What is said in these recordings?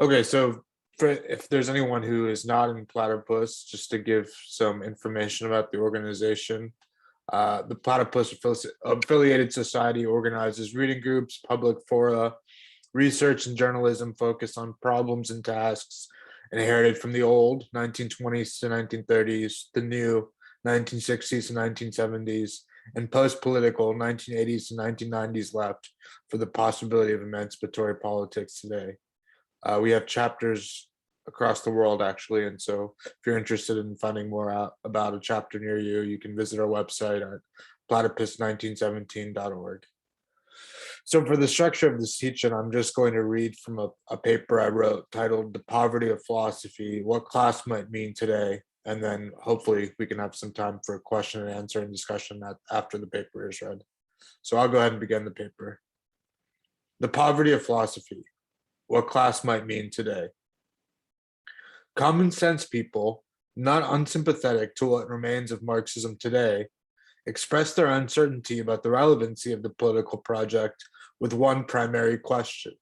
Okay, so if there's anyone who is not in Platypus, just to give some information about the organization, the Platypus Affiliated Society organizes reading groups, public fora, research and journalism focused on problems and tasks inherited from the old 1920s to 1930s, the new 1960s to 1970s, and post-political 1980s to 1990s left for the possibility of emancipatory politics today. We have chapters across the world, actually, and so if you're interested in finding more out about a chapter near you, you can visit our website at platypus1917.org. So for the structure of this teaching, I'm just going to read from a paper I wrote titled "The Poverty of Philosophy: What Class Might Mean Today," and then hopefully we can have some time for question and answer and discussion after the paper is read. So I'll go ahead and begin the paper. The Poverty of Philosophy: What Class Might Mean Today. Common sense people, not unsympathetic to what remains of Marxism today, express their uncertainty about the relevancy of the political project with one primary question.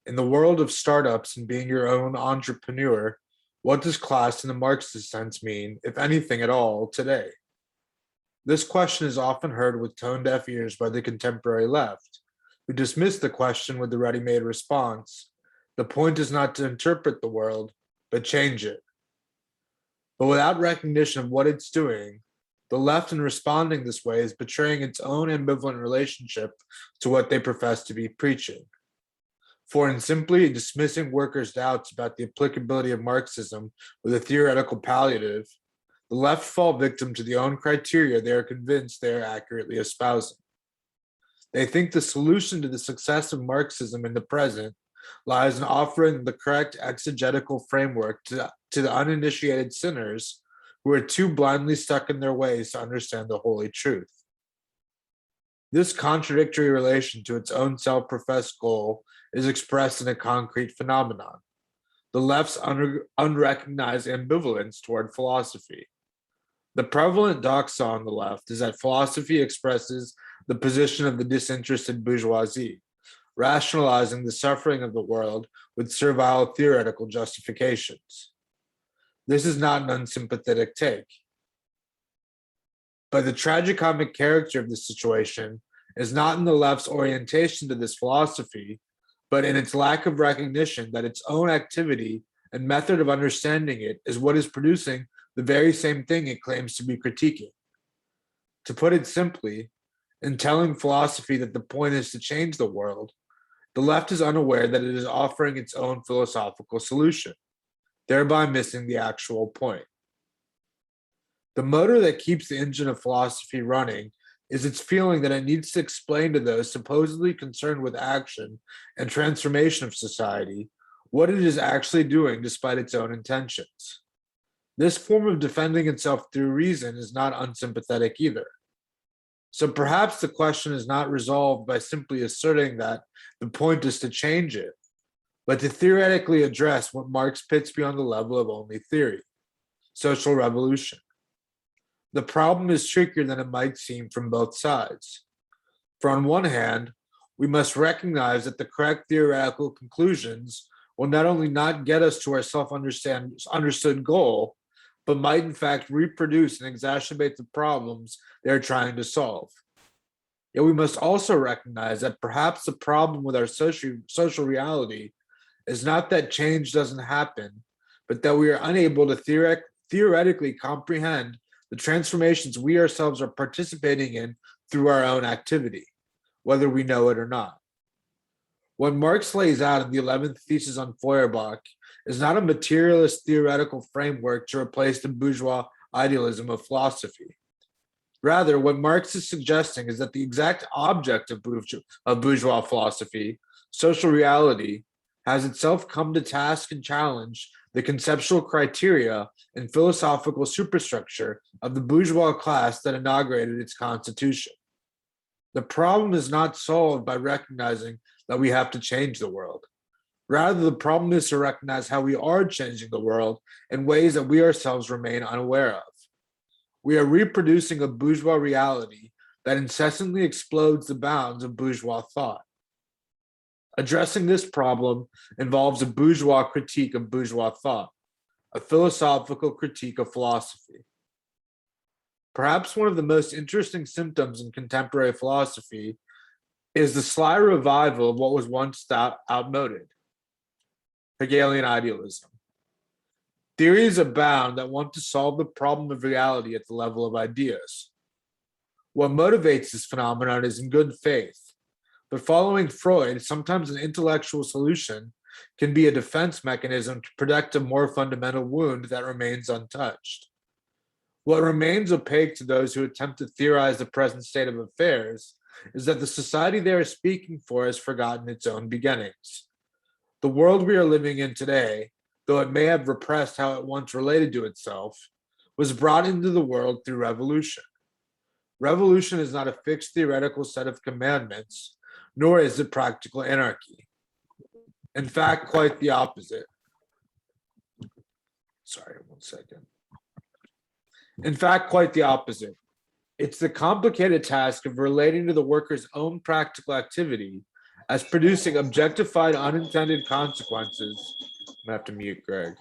In the world of startups and being your own entrepreneur, what does class in the Marxist sense mean, if anything at all, today? This question is often heard with tone-deaf ears by the contemporary left, who dismiss the question with the ready-made response: the point is not to interpret the world, but change it. But without recognition of what it's doing, the left, in responding this way, is betraying its own ambivalent relationship to what they profess to be preaching. For in simply dismissing workers' doubts about the applicability of Marxism with a theoretical palliative, the left fall victim to the own criteria they are convinced they are accurately espousing. They think the solution to the success of Marxism in the present lies in offering the correct exegetical framework to the uninitiated sinners who are too blindly stuck in their ways to understand the holy truth. This contradictory relation to its own self-professed goal is expressed in a concrete phenomenon: the left's unrecognized ambivalence toward philosophy. The prevalent doxa on the left is that philosophy expresses the position of the disinterested bourgeoisie, rationalizing the suffering of the world with servile theoretical justifications. This is not an unsympathetic take. But the tragicomic character of this situation is not in the left's orientation to this philosophy, but in its lack of recognition that its own activity and method of understanding it is what is producing the very same thing it claims to be critiquing. To put it simply, in telling philosophy that the point is to change the world, the left is unaware that it is offering its own philosophical solution, thereby missing the actual point. The motor that keeps the engine of philosophy running is its feeling that it needs to explain to those supposedly concerned with action and transformation of society what it is actually doing despite its own intentions. This form of defending itself through reason is not unsympathetic either. So perhaps the question is not resolved by simply asserting that the point is to change it, but to theoretically address what Marx pits beyond the level of only theory: social revolution. The problem is trickier than it might seem from both sides. For on one hand, we must recognize that the correct theoretical conclusions will not only not get us to our self-understood goal, but might in fact reproduce and exacerbate the problems they are trying to solve. Yet we must also recognize that perhaps the problem with our social reality is not that change doesn't happen, but that we are unable to theoretically comprehend the transformations we ourselves are participating in through our own activity, whether we know it or not. What Marx lays out in the 11th thesis on Feuerbach is not a materialist theoretical framework to replace the bourgeois idealism of philosophy. Rather, what Marx is suggesting is that the exact object of bourgeois philosophy, social reality, has itself come to task and challenge the conceptual criteria and philosophical superstructure of the bourgeois class that inaugurated its constitution. The problem is not solved by recognizing that we have to change the world. Rather, the problem is to recognize how we are changing the world in ways that we ourselves remain unaware of. We are reproducing a bourgeois reality that incessantly explodes the bounds of bourgeois thought. Addressing this problem involves a bourgeois critique of bourgeois thought, a philosophical critique of philosophy. Perhaps one of the most interesting symptoms in contemporary philosophy is the sly revival of what was once outmoded, Hegelian idealism. Theories abound that want to solve the problem of reality at the level of ideas. What motivates this phenomenon is in good faith, but following Freud, sometimes an intellectual solution can be a defense mechanism to protect a more fundamental wound that remains untouched. What remains opaque to those who attempt to theorize the present state of affairs is that the society they are speaking for has forgotten its own beginnings. The world we are living in today, though it may have repressed how it once related to itself, was brought into the world through revolution. Revolution is not a fixed theoretical set of commandments, nor is it practical anarchy. In fact, quite the opposite. Sorry, 1 second. In fact, quite the opposite. It's the complicated task of relating to the worker's own practical activity as producing objectified unintended consequences. I'm gonna have to mute Greg.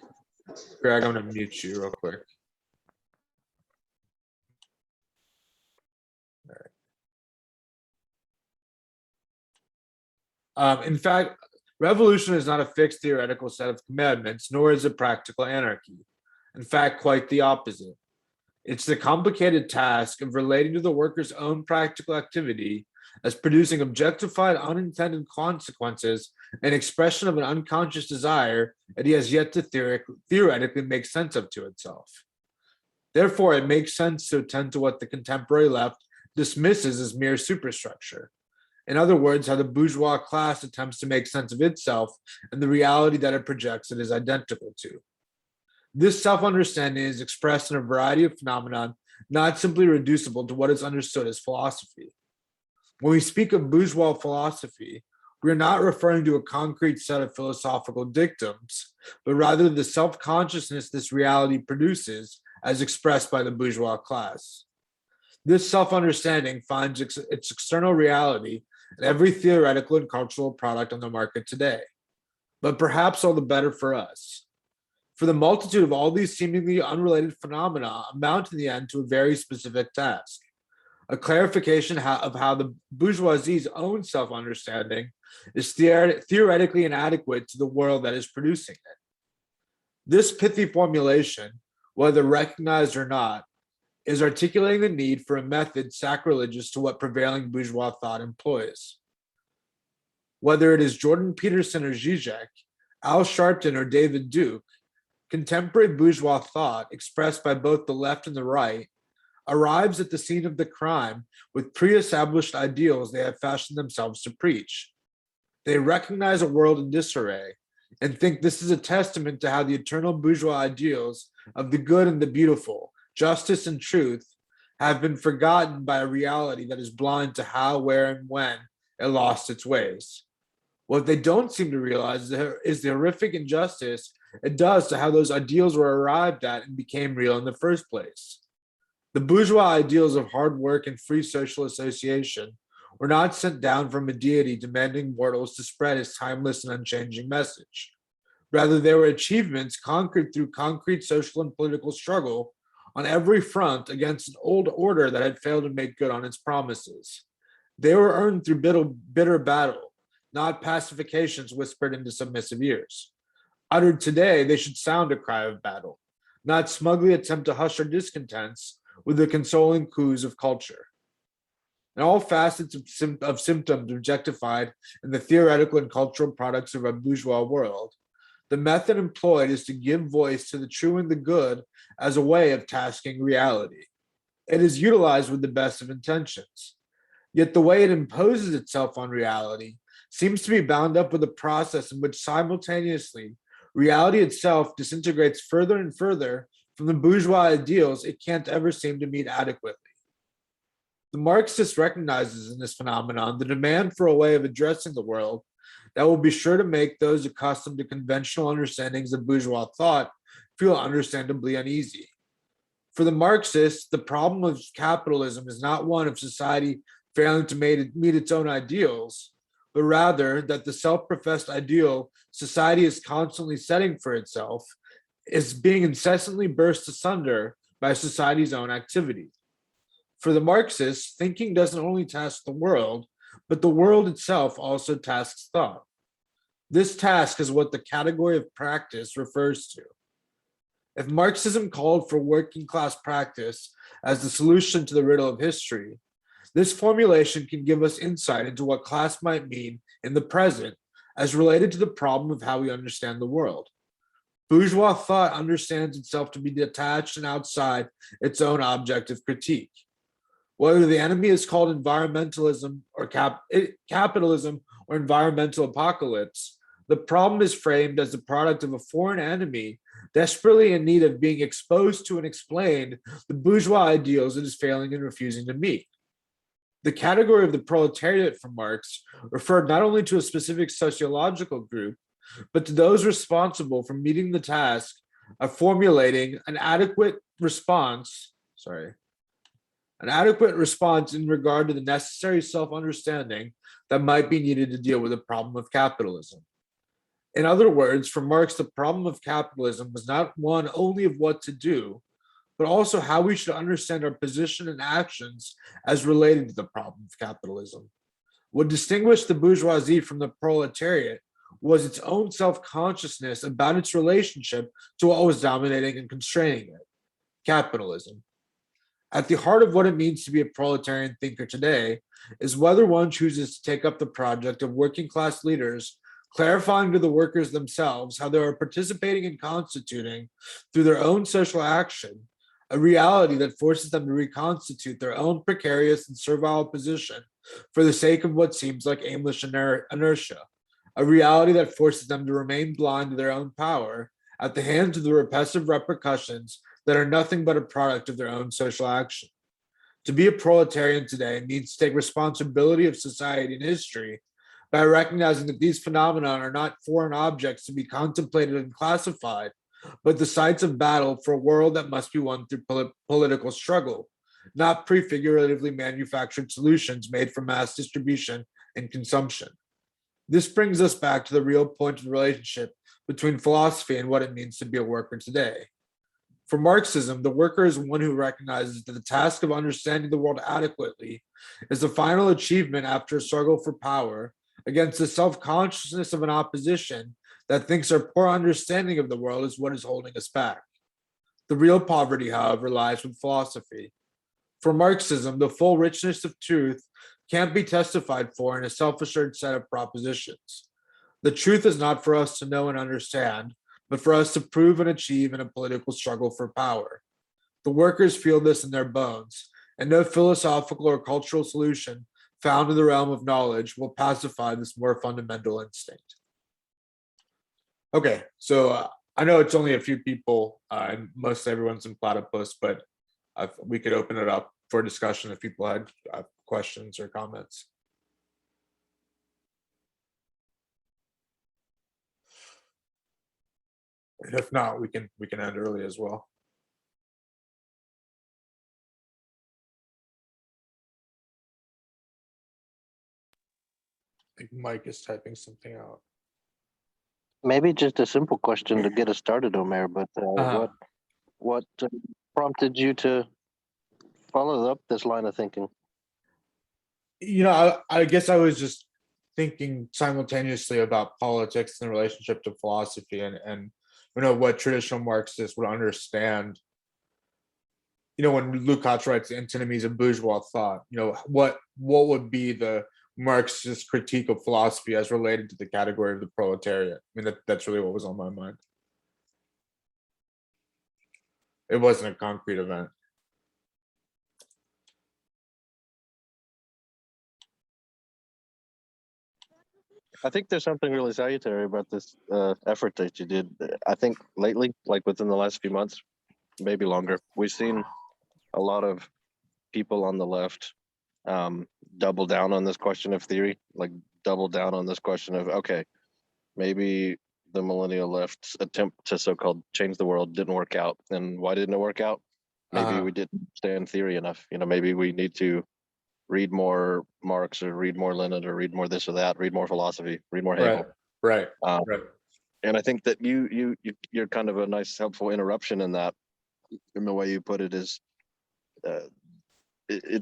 Greg, I'm gonna mute you real quick. All right. In fact, revolution is not a fixed theoretical set of commandments, nor is it practical anarchy. In fact, quite the opposite. It's the complicated task of relating to the worker's own practical activity as producing objectified unintended consequences, an expression of an unconscious desire that he has yet to theoretically make sense of to itself. Therefore, it makes sense to attend to what the contemporary left dismisses as mere superstructure. In other words, how the bourgeois class attempts to make sense of itself and the reality that it projects it is identical to. This self-understanding is expressed in a variety of phenomena, not simply reducible to what is understood as philosophy. When we speak of bourgeois philosophy, we are not referring to a concrete set of philosophical dictums, but rather the self-consciousness this reality produces as expressed by the bourgeois class. This self-understanding finds its external reality in every theoretical and cultural product on the market today, but perhaps all the better for us. For the multitude of all these seemingly unrelated phenomena amount in the end to a very specific task, a clarification of how the bourgeoisie's own self-understanding is theoretically inadequate to the world that is producing it. This pithy formulation, whether recognized or not, is articulating the need for a method sacrilegious to what prevailing bourgeois thought employs. Whether it is Jordan Peterson or Zizek, Al Sharpton or David Duke, contemporary bourgeois thought, expressed by both the left and the right, arrives at the scene of the crime with pre-established ideals they have fashioned themselves to preach. They recognize a world in disarray and think this is a testament to how the eternal bourgeois ideals of the good and the beautiful, justice and truth, have been forgotten by a reality that is blind to how, where, and when it lost its ways. What they don't seem to realize is the horrific injustice it does to how those ideals were arrived at and became real in the first place. The bourgeois ideals of hard work and free social association were not sent down from a deity demanding mortals to spread his timeless and unchanging message. Rather, they were achievements conquered through concrete social and political struggle on every front against an old order that had failed to make good on its promises. They were earned through bitter battle, not pacifications whispered into submissive ears. Uttered today, they should sound a cry of battle, not smugly attempt to hush our discontents with the consoling coos of culture. In all facets of symptoms objectified in the theoretical and cultural products of a bourgeois world, the method employed is to give voice to the true and the good as a way of tasking reality. It is utilized with the best of intentions. Yet the way it imposes itself on reality seems to be bound up with a process in which simultaneously reality itself disintegrates further and further from the bourgeois ideals it can't ever seem to meet adequately. The Marxist recognizes in this phenomenon the demand for a way of addressing the world that will be sure to make those accustomed to conventional understandings of bourgeois thought feel understandably uneasy. For the Marxists, the problem of capitalism is not one of society failing to meet its own ideals, but rather that the self-professed ideal society is constantly setting for itself is being incessantly burst asunder by society's own activity. For the Marxists, thinking doesn't only task the world, but the world itself also tasks thought. This task is what the category of practice refers to. If Marxism called for working class practice as the solution to the riddle of history, this formulation can give us insight into what class might mean in the present as related to the problem of how we understand the world. Bourgeois thought understands itself to be detached and outside its own objective critique. Whether the enemy is called environmentalism or capitalism or environmental apocalypse, the problem is framed as the product of a foreign enemy desperately in need of being exposed to and explained the bourgeois ideals it is failing and refusing to meet. The category of the proletariat for Marx referred not only to a specific sociological group, but to those responsible for meeting the task of formulating an adequate response in regard to the necessary self-understanding that might be needed to deal with the problem of capitalism. In other words, for Marx, the problem of capitalism was not one only of what to do, but also how we should understand our position and actions as related to the problem of capitalism. What distinguished the bourgeoisie from the proletariat was its own self-consciousness about its relationship to what was dominating and constraining it, capitalism. At the heart of what it means to be a proletarian thinker today is whether one chooses to take up the project of working class leaders clarifying to the workers themselves how they are participating and constituting through their own social action a reality that forces them to reconstitute their own precarious and servile position for the sake of what seems like aimless inertia, a reality that forces them to remain blind to their own power at the hands of the repressive repercussions that are nothing but a product of their own social action. To be a proletarian today means to take responsibility of society and history by recognizing that these phenomena are not foreign objects to be contemplated and classified, but the sites of battle for a world that must be won through political struggle, not prefiguratively manufactured solutions made for mass distribution and consumption. This brings us back to the real point of the relationship between philosophy and what it means to be a worker today. For Marxism, the worker is one who recognizes that the task of understanding the world adequately is the final achievement after a struggle for power against the self-consciousness of an opposition that thinks our poor understanding of the world is what is holding us back. The real poverty, however, lies with philosophy. For Marxism, the full richness of truth can't be testified for in a self-assured set of propositions. The truth is not for us to know and understand, but for us to prove and achieve in a political struggle for power. The workers feel this in their bones, and no philosophical or cultural solution found in the realm of knowledge will pacify this more fundamental instinct. Okay, so I know it's only a few people, and most everyone's in platypus, but we could open it up for discussion if people had questions or comments. And if not, we can end early as well. I think Mike is typing something out. Maybe just a simple question to get us started, Omer. But what prompted you to follow up this line of thinking? You know, I guess I was just thinking simultaneously about politics and the relationship to philosophy, and you know what traditional Marxists would understand. You know, when Lukács writes Antinomies of Bourgeois Thought, you know, what would be the Marxist critique of philosophy as related to the category of the proletariat? I mean, that's really what was on my mind. It wasn't a concrete event. I think there's something really salutary about this effort that you did. I think lately, like within the last few months, maybe longer, we've seen a lot of people on the left double down on this question of theory, like double down on this question of, okay, maybe the millennial left's attempt to so-called change the world didn't work out. And why didn't it work out? Maybe we didn't understand theory enough. You know, maybe we need to read more Marx or read more Lenin or read more this or that, read more philosophy, read more Right. Hegel. Right. Um, Right. and I think that you're kind of a nice helpful interruption in that, in the way you put it, is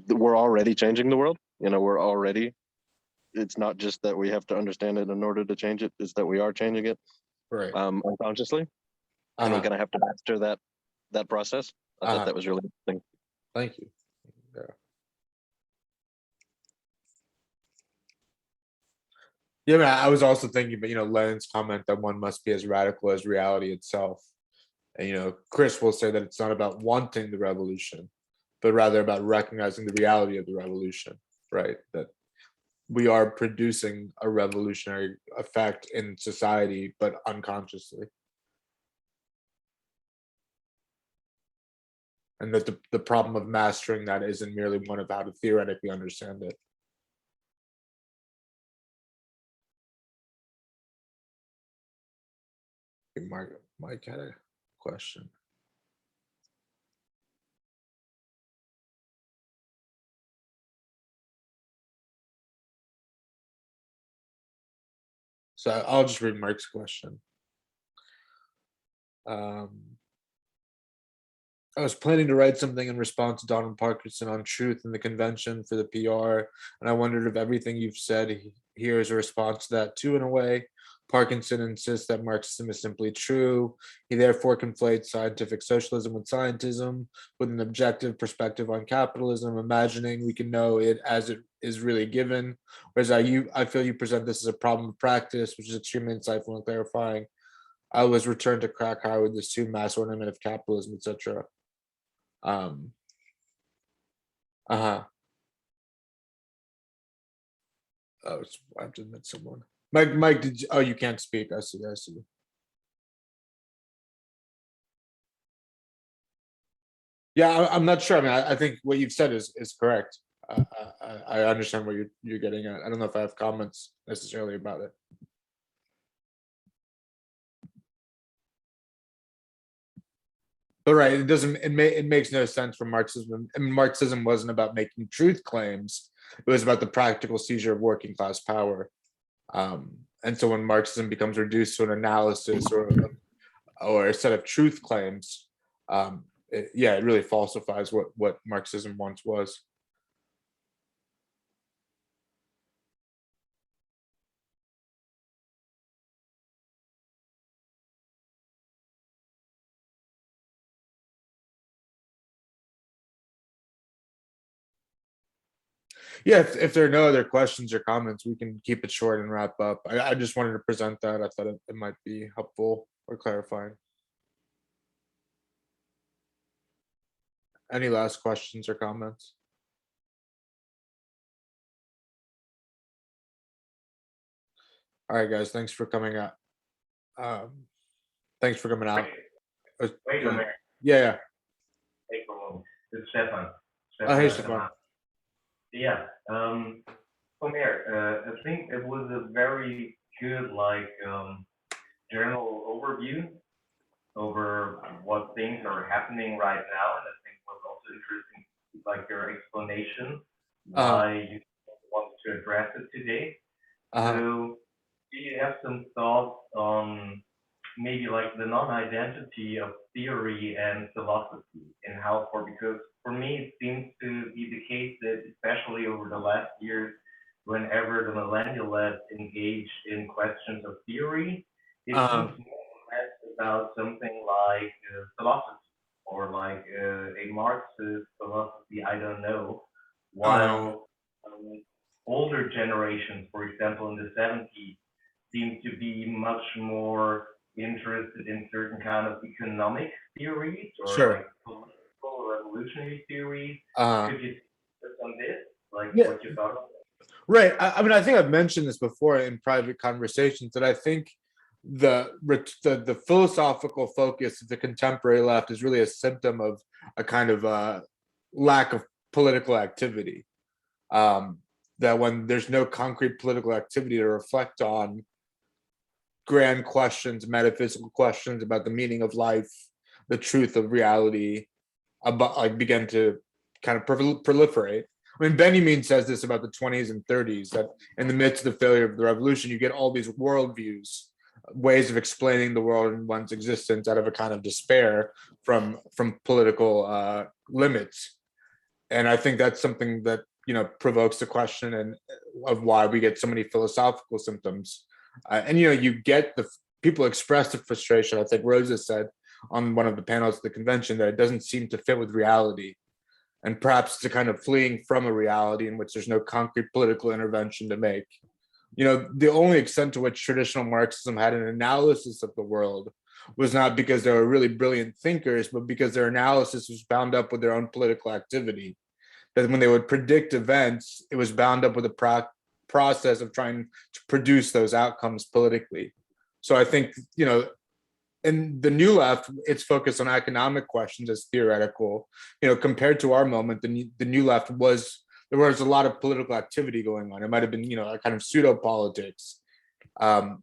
we're already changing the world. We're already. It's not just that we have to understand it in order to change it; it's that we are changing it Right. unconsciously, and we kind of have to master that process. I thought that was really interesting. Thank you. Yeah. Yeah, but I was also thinking, but Lenin's comment that one must be as radical as reality itself. And Chris will say that it's not about wanting the revolution, but rather about recognizing the reality of the revolution, right? That we are producing a revolutionary effect in society, but unconsciously. And that the problem of mastering that isn't merely one of how to theoretically understand it. Mike had a question. So I'll just read Mike's question. I was planning to write something in response to Donald Parkinson on truth in the convention for the PR, and I wondered if everything you've said here is a response to that too, in a way. Parkinson insists that Marxism is simply true. He therefore conflates scientific socialism with scientism, with an objective perspective on capitalism, imagining we can know it as it is really given. Whereas I feel you present this as a problem of practice, which is extremely insightful and clarifying. I was returned to Krakow with this two mass ornament of capitalism, etc. Uh-huh. Oh, I have to admit someone. Mike, you can't speak. I see. Yeah, I'm not sure. I mean, I think what you've said is correct. I understand what you're getting at. I don't know if I have comments necessarily about it. But right, it makes no sense for Marxism. I mean, Marxism wasn't about making truth claims. It was about the practical seizure of working class power. And so when Marxism becomes reduced to an analysis or a set of truth claims, it really falsifies what Marxism once was. Yeah, if there are no other questions or comments, we can keep it short and wrap up. I just wanted to present that. I thought it might be helpful or clarifying. Any last questions or comments? All right, guys, thanks for coming out. Thanks for coming out. Wait a minute. Yeah. Take a moment. It's Stefan. Hey, Stefan. Yeah. Come here. I think it was a very good, general overview over what things are happening right now, and I think what's also interesting, your explanation why you want to address it today. So, do you have some thoughts on maybe the non-identity of theory and philosophy and how because for me it seems to be the case that especially over the last years, whenever the millennials engaged in questions of theory, it seems more or less about something like philosophy or a Marxist philosophy, I don't know, while older generations, for example in the 70s, seem to be much more interested in certain kind of economic theories or political or revolutionary theories. Could you touch on this? What you thought of it? Right. I mean, I think I've mentioned this before in private conversations that I think the philosophical focus of the contemporary left is really a symptom of a kind of lack of political activity. That when there's no concrete political activity to reflect on grand questions, metaphysical questions about the meaning of life, the truth of reality, begin to kind of proliferate. I mean, Benjamin says this about the 20s and 30s, that in the midst of the failure of the revolution, you get all these worldviews, ways of explaining the world and one's existence out of a kind of despair from political limits. And I think that's something that, provokes the question and of why we get so many philosophical symptoms. And, you get the people express the frustration. I think Rosa said on one of the panels of the convention that it doesn't seem to fit with reality, and perhaps to kind of fleeing from a reality in which there's no concrete political intervention to make. The only extent to which traditional Marxism had an analysis of the world was not because they were really brilliant thinkers, but because their analysis was bound up with their own political activity. That when they would predict events, it was bound up with a process of trying to produce those outcomes politically. So I think, in the new left, it's focused on economic questions as theoretical. Compared to our moment, the new left there was a lot of political activity going on. It might have been, a kind of pseudo politics, but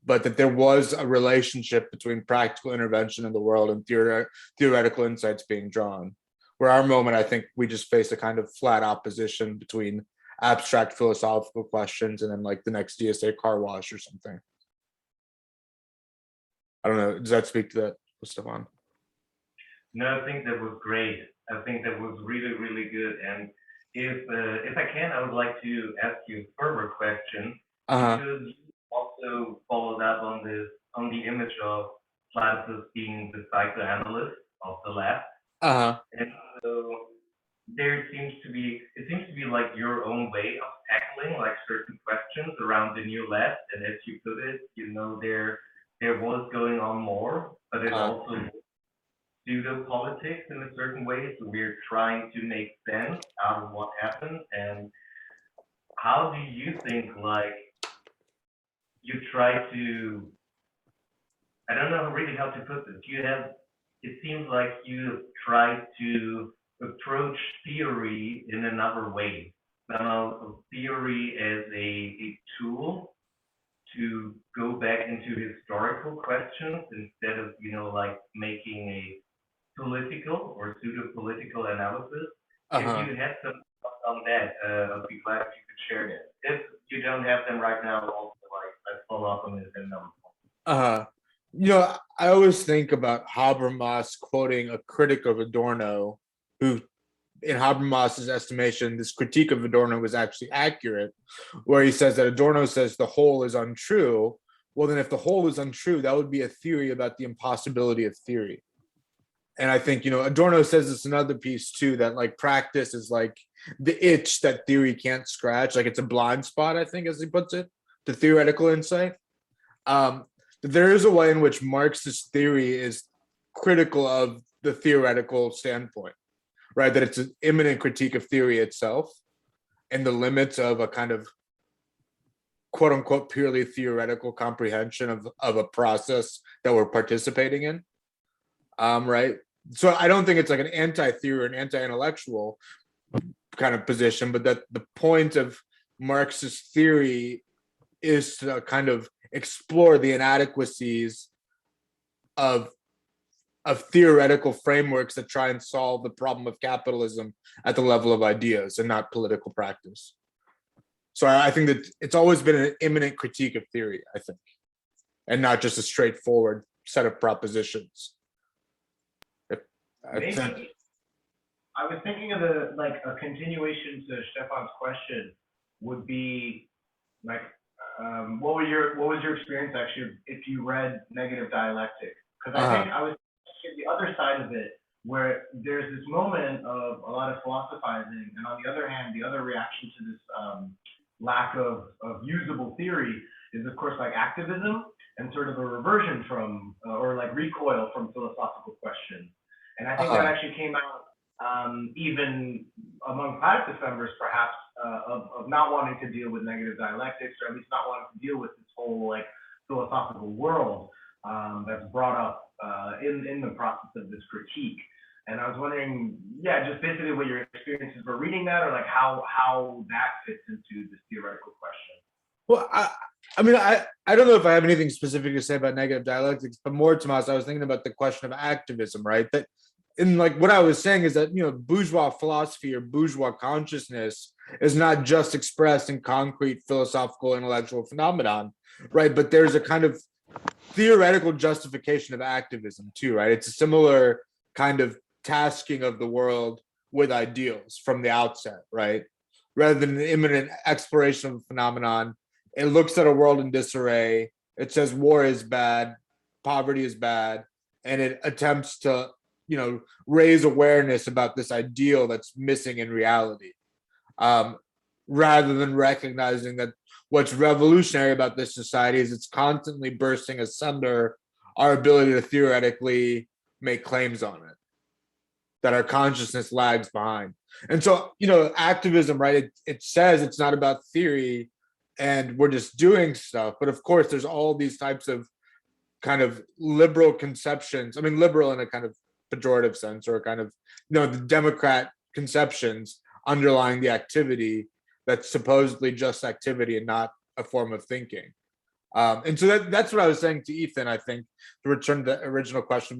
that there was a relationship between practical intervention in the world and theoretical insights being drawn. Where our moment, I think we just face a kind of flat opposition between abstract philosophical questions and then like the next DSA car wash or something. I don't know. Does that speak to that, Stefan? No, I think that was great. I think that was really, really good. And if I can, I would like to ask you a further question, because you also followed up on the image of Platypus being the psychoanalyst of the left. And so it seems to be like your own way of tackling like certain questions around the new left. And as you put it, there was going on more, but it also pseudo politics in a certain way. So we're trying to make sense out of what happened. And how do you think, like, you try to, I don't know really how to put this. It seems like you try to approach theory in another way. Now, theory as a tool to go back into historical questions instead of, like making a political or pseudo-political analysis. If you had some thoughts on that, I'd be glad if you could share that. If you don't have them right now, also let's follow up on this in another point. I always think about Habermas quoting a critic of Adorno, who, in Habermas's estimation, this critique of Adorno was actually accurate, where he says that Adorno says the whole is untrue. Well, then if the whole is untrue, that would be a theory about the impossibility of theory. And I think, Adorno says this in another piece too, that like practice is like the itch that theory can't scratch. Like it's a blind spot, I think, as he puts it, to theoretical insight. There is a way in which Marxist theory is critical of the theoretical standpoint, right? That it's an imminent critique of theory itself and the limits of a kind of quote unquote purely theoretical comprehension of a process that we're participating in. Right. So I don't think it's like an anti-theory or an anti-intellectual kind of position, but that the point of Marxist theory is to kind of explore the inadequacies of theoretical frameworks that try and solve the problem of capitalism at the level of ideas and not political practice. So I think that it's always been an imminent critique of theory, I think, and not just a straightforward set of propositions. I was thinking of a continuation to Stefan's question would be like, what was your experience actually if you read Negative Dialectic? Because I think I was thinking the other side of it, where there's this moment of a lot of philosophizing, and on the other hand, the other reaction to this lack of usable theory is, of course, like activism and sort of a reversion from or like recoil from philosophical questions. And I think that actually came out even among Platypus members, perhaps, of not wanting to deal with negative dialectics, or at least not wanting to deal with this whole like philosophical world that's brought up in the process of this critique. And I was wondering, just basically what your experiences were reading that, or like how that fits into this theoretical question. Well, I don't know if I have anything specific to say about negative dialectics, but more, Tomas, I was thinking about the question of activism, right? That and like what I was saying is that, bourgeois philosophy or bourgeois consciousness is not just expressed in concrete philosophical intellectual phenomenon, right? But there's a kind of theoretical justification of activism too, right? It's a similar kind of tasking of the world with ideals from the outset, right? Rather than an imminent exploration of a phenomenon, it looks at a world in disarray. It says war is bad, poverty is bad, and it attempts to, raise awareness about this ideal that's missing in reality, rather than recognizing that what's revolutionary about this society is it's constantly bursting asunder our ability to theoretically make claims on it, that our consciousness lags behind. And so, activism, right? It says it's not about theory and we're just doing stuff. But of course, there's all these types of kind of liberal conceptions. I mean, liberal in a kind of pejorative sense, or kind of, the Democrat conceptions underlying the activity that's supposedly just activity and not a form of thinking. And so that's what I was saying to Ethan. I think, to return to the original question,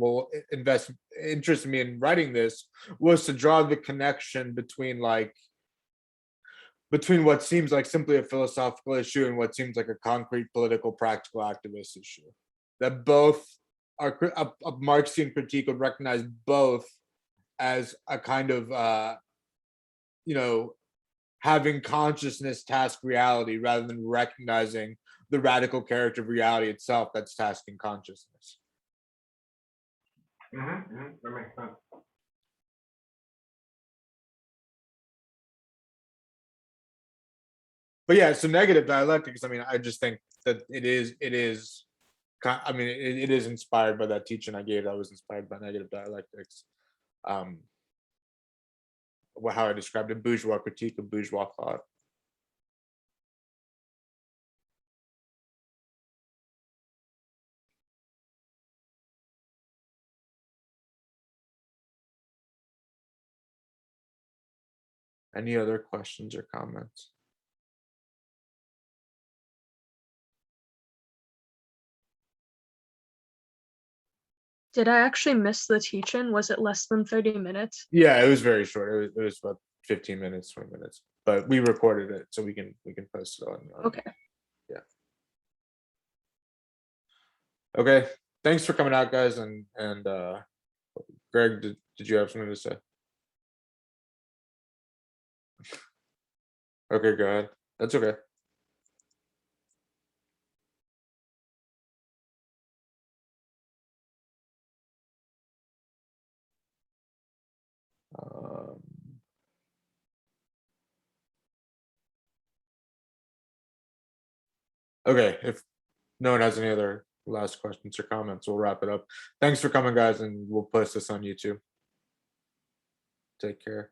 interested me in writing this was to draw the connection between what seems like simply a philosophical issue and what seems like a concrete political, practical, activist issue. That both are a Marxian critique would recognize both as a kind of having consciousness task reality rather than recognizing the radical character of reality itself that's tasking consciousness. That makes sense. But yeah, so negative dialectics, I mean, I just think that it is inspired by that teaching I gave. That was inspired by negative dialectics. How I described it, bourgeois critique of bourgeois thought. Any other questions or comments? Did I actually miss the teach-in? Was it less than 30 minutes? Yeah, it was very short. It was about 15 minutes, 20 minutes. But we recorded it, so we can post it on. Okay. Yeah. Okay. Thanks for coming out, guys. And Greg, did you have something to say? Okay, go ahead. That's okay. Okay, if no one has any other last questions or comments, we'll wrap it up. Thanks for coming, guys, and we'll post this on YouTube. Take care.